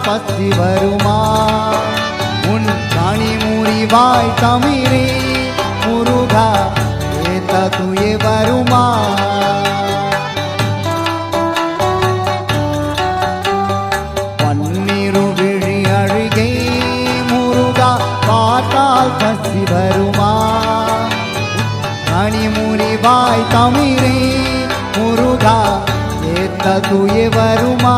பசி வருமா உன் கனிமுறிவாய் தமிழே முருகா ஏத்த துய வருமா பன்னிரு விழி அழுகை முருகா பார்த்தால் பசி வருமா கனிமுறிவாய் தமிழே முருகா ஏத்த துய வருமா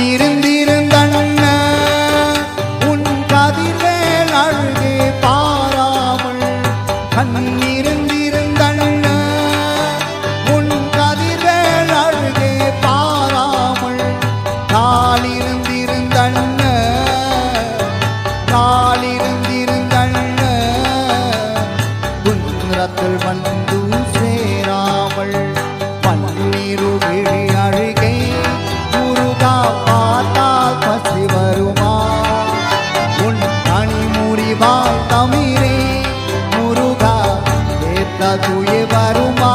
கண்ணிருந்திருந்தண்ண உன் கதிர்வேல் அழுகே பாராமல் கண்ணிருந்திருந்தண்ண உன் கதிர்வேல் அழுகே பாராமல் காலிருந்திருந்தண்ண குன்றத்தில் வந்து சேராமல் பன்னிரு விழி அழுகை பார்த்தால் பசி வருமா உன் கனிமுறிவாய் தமிழே முருகா ஏத்த துய வருமா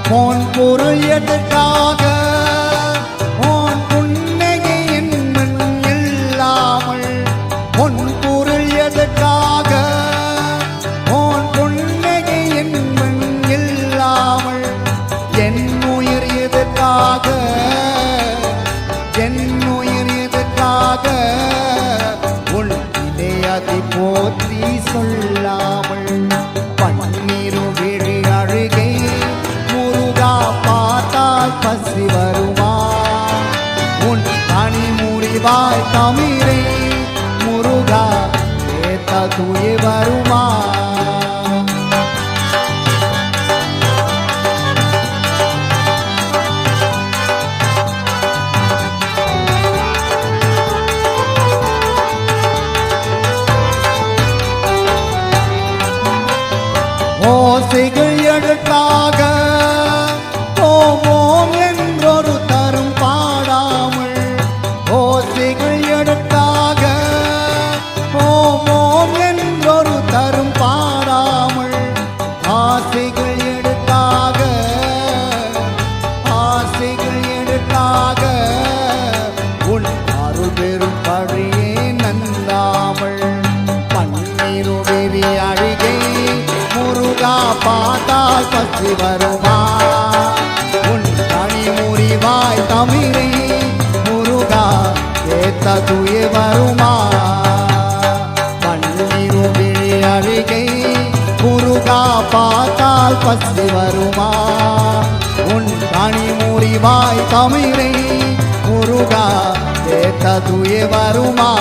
பொன் பொருள் எதற்காக உன் இதயத்தை போற்றி சொல்லாமல் பன்னிரு விழி அழுகை முருகா பார்த்தால் பசி வருமா உன் கனிமுறிவாய் தமிழே முருகா ஏத்த துய வருமா ஓசைகள் எடுத்தாக ஓம் ஓம் என்றொரு தரும் பாடாமல் ஓசைகள் எடுத்தாக ஓம் ஓம் என்றொரு தரும் பாடாமல் ஆசைகள் எடுத்தாக உன் அருள் பெரும் பழியே நந்தாமல் பன்னிரு விழி அழுகை முருகா பார்த்தால் பசி வருமா உன் கனிமுறிவாய் தமிழே முருகா ஏத்த துய வருமா பன்னிரு விழி அழுகை முருகா பார்த்தால் பசி வருமா உன் கனிமுறிவாய் தமிழே முருகா ஏத்த துய வருமா